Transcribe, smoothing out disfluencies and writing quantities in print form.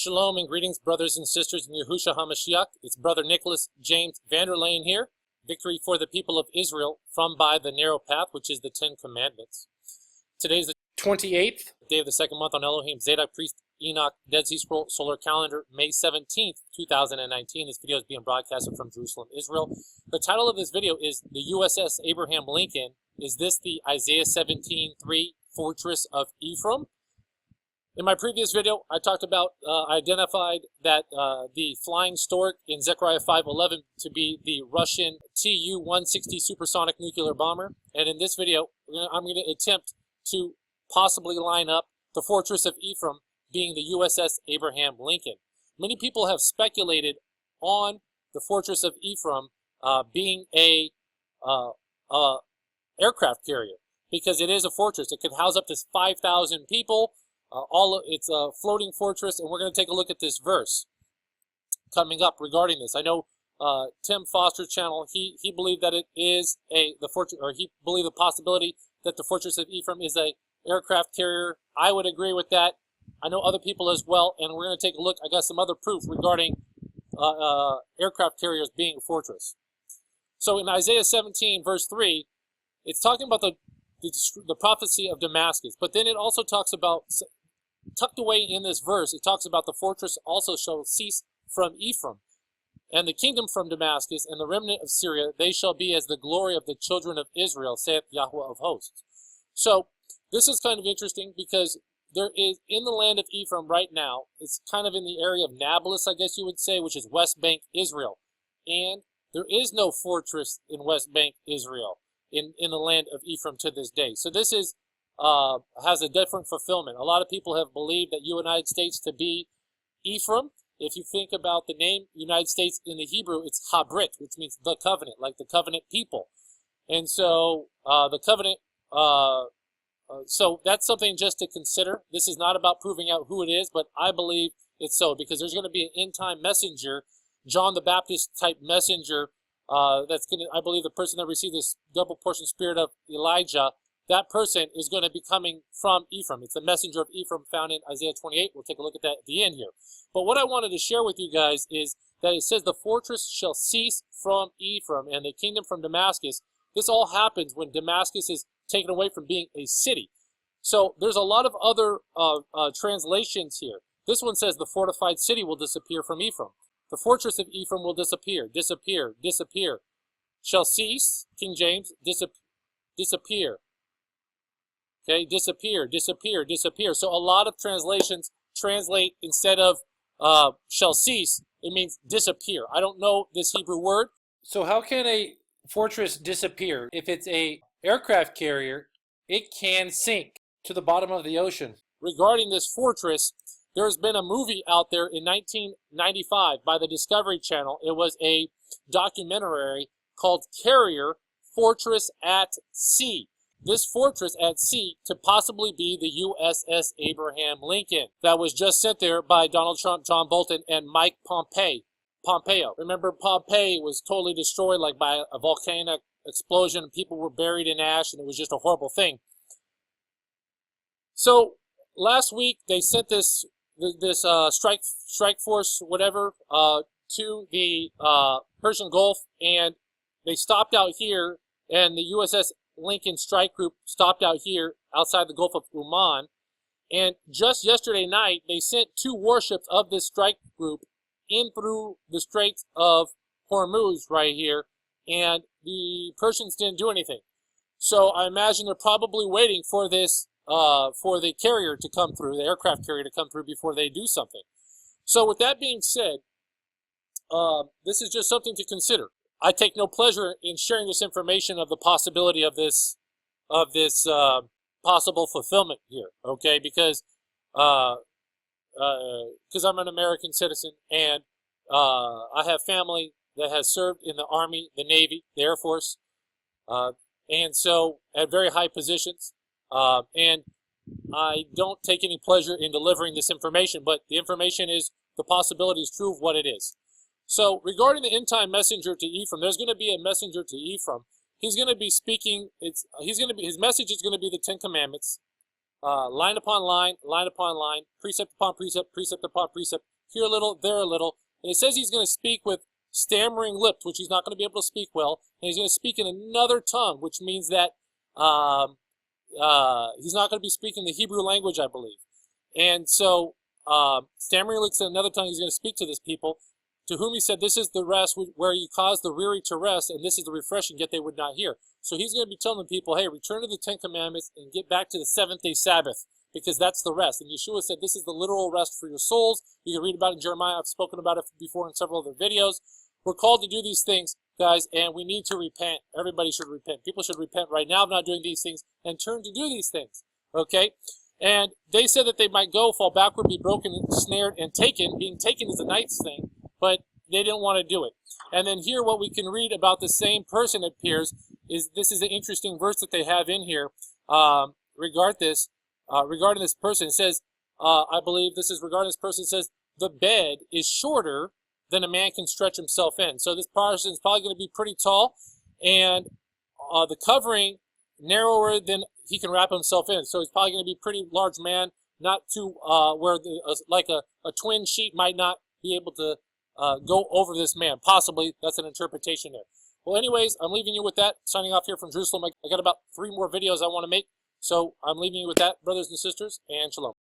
Shalom and greetings, brothers and sisters in Yahushua HaMashiach. It's Brother Nicholas James Vanderlane here. Victory for the people of Israel from by the narrow path, which is the Ten Commandments. Today's the 28th day of the second month on Elohim Zadok Priest Enoch Dead Sea Scroll Solar Calendar, May 17th, 2019. This video is being broadcasted from Jerusalem, Israel. The title of this video is the USS Abraham Lincoln. Is this the Isaiah 17:3 Fortress of Ephraim? In my previous video, I talked about, identified that the flying stork in Zechariah 5:11 to be the Russian Tu-160 supersonic nuclear bomber. And in this video, I'm going to attempt to possibly line up the Fortress of Ephraim being the USS Abraham Lincoln. Many people have speculated on the Fortress of Ephraim being a aircraft carrier, because it is a fortress. It could house up to 5,000 people. It's a floating fortress, and we're going to take a look at this verse coming up regarding this. I know Tim Foster's channel, he believed that it is the fortress, or he believed the possibility that the Fortress of Ephraim is a aircraft carrier. I would agree with that. I know other people as well, and we're going to take a look. I got some other proof regarding aircraft carriers being a fortress. So in Isaiah 17 verse 3, it's talking about the prophecy of Damascus, but then it also talks about, tucked away in this verse, it talks about the fortress also shall cease from Ephraim, and the kingdom from Damascus, and the remnant of Syria, they shall be as the glory of the children of Israel, saith Yahweh of hosts. So this is kind of interesting, because there is, in the land of Ephraim right now, it's kind of in the area of Nablus, I guess you would say, which is West Bank Israel, and there is no fortress in West Bank Israel in the land of Ephraim to this day. So this is has a different fulfillment. A lot of people have believed that United States to be Ephraim. If you think about the name United States in the Hebrew, it's Habrit, which means the covenant, like the covenant people. And so the covenant, so that's something just to consider. This is not about proving out who it is, but I believe it's so, because there's going to be an end-time messenger, John the Baptist type messenger, that's going to, I believe the person that received this double portion spirit of Elijah, that person is going to be coming from Ephraim. It's the messenger of Ephraim found in Isaiah 28. We'll take a look at that at the end here. But what I wanted to share with you guys is that it says the fortress shall cease from Ephraim and the kingdom from Damascus. This all happens when Damascus is taken away from being a city. So there's a lot of other translations here. This one says the fortified city will disappear from Ephraim. The fortress of Ephraim will disappear, disappear, disappear. Shall cease, King James, disappear. Okay, disappear, disappear, disappear. So a lot of translations translate, instead of shall cease, it means disappear. I don't know this Hebrew word. So how can a fortress disappear? If it's a aircraft carrier, it can sink to the bottom of the ocean. Regarding this fortress, there's been a movie out there in 1995 by the Discovery Channel. It was a documentary called Carrier Fortress at Sea. This fortress at sea to possibly be the USS Abraham Lincoln that was just sent there by Donald Trump, John Bolton, and Mike Pompeo. Remember, Pompeii was totally destroyed, like by a volcanic explosion. People were buried in ash, and it was just a horrible thing. So last week they sent this strike force, whatever, to the Persian Gulf, and they stopped out here, and the USS Lincoln Strike Group stopped out here outside the Gulf of Oman. And just yesterday night, they sent 2 warships of this strike group in through the Straits of Hormuz right here, and the Persians didn't do anything. So I imagine they're probably waiting for this, for the carrier to come through, the aircraft carrier to come through before they do something. So with that being said, this is just something to consider. I take no pleasure in sharing this information of the possibility of this possible fulfillment here, okay? Because I'm an American citizen, and I have family that has served in the Army, the Navy, the Air Force, and so at very high positions. And I don't take any pleasure in delivering this information, but the information is, the possibility is true of what it is. So regarding the end-time messenger to Ephraim, there's going to be a messenger to Ephraim. He's going to be speaking. His message is going to be the Ten Commandments. line upon line, line upon line, precept upon precept, precept upon precept, here a little, there a little. And it says he's going to speak with stammering lips, which he's not going to be able to speak well, and he's going to speak in another tongue, which means that he's not going to be speaking the Hebrew language, I believe. And so stammering lips in another tongue, he's going to speak to this people, to whom he said, this is the rest where you cause the weary to rest, and this is the refreshing, yet they would not hear. So he's going to be telling the people, hey, return to the Ten Commandments and get back to the seventh-day Sabbath, because that's the rest. And Yeshua said, this is the literal rest for your souls. You can read about it in Jeremiah. I've spoken about it before in several other videos. We're called to do these things, guys, and we need to repent. Everybody should repent. People should repent right now of not doing these things and turn to do these things, okay? And they said that they might go, fall backward, be broken, snared, and taken. Being taken is a nice thing, but they didn't want to do it. And then here what we can read about the same person, it appears, is this is an interesting verse that they have in here regarding this person. It says, I believe this is regarding this person, it says, the bed is shorter than a man can stretch himself in. So this person is probably going to be pretty tall, and the covering narrower than he can wrap himself in. So he's probably going to be a pretty large man, not too, where like a twin sheet might not be able to go over this man. Possibly, that's an interpretation there. Well, anyways, I'm leaving you with that. Signing off here from Jerusalem. I got about 3 more videos I want to make. So I'm leaving you with that, brothers and sisters, and shalom.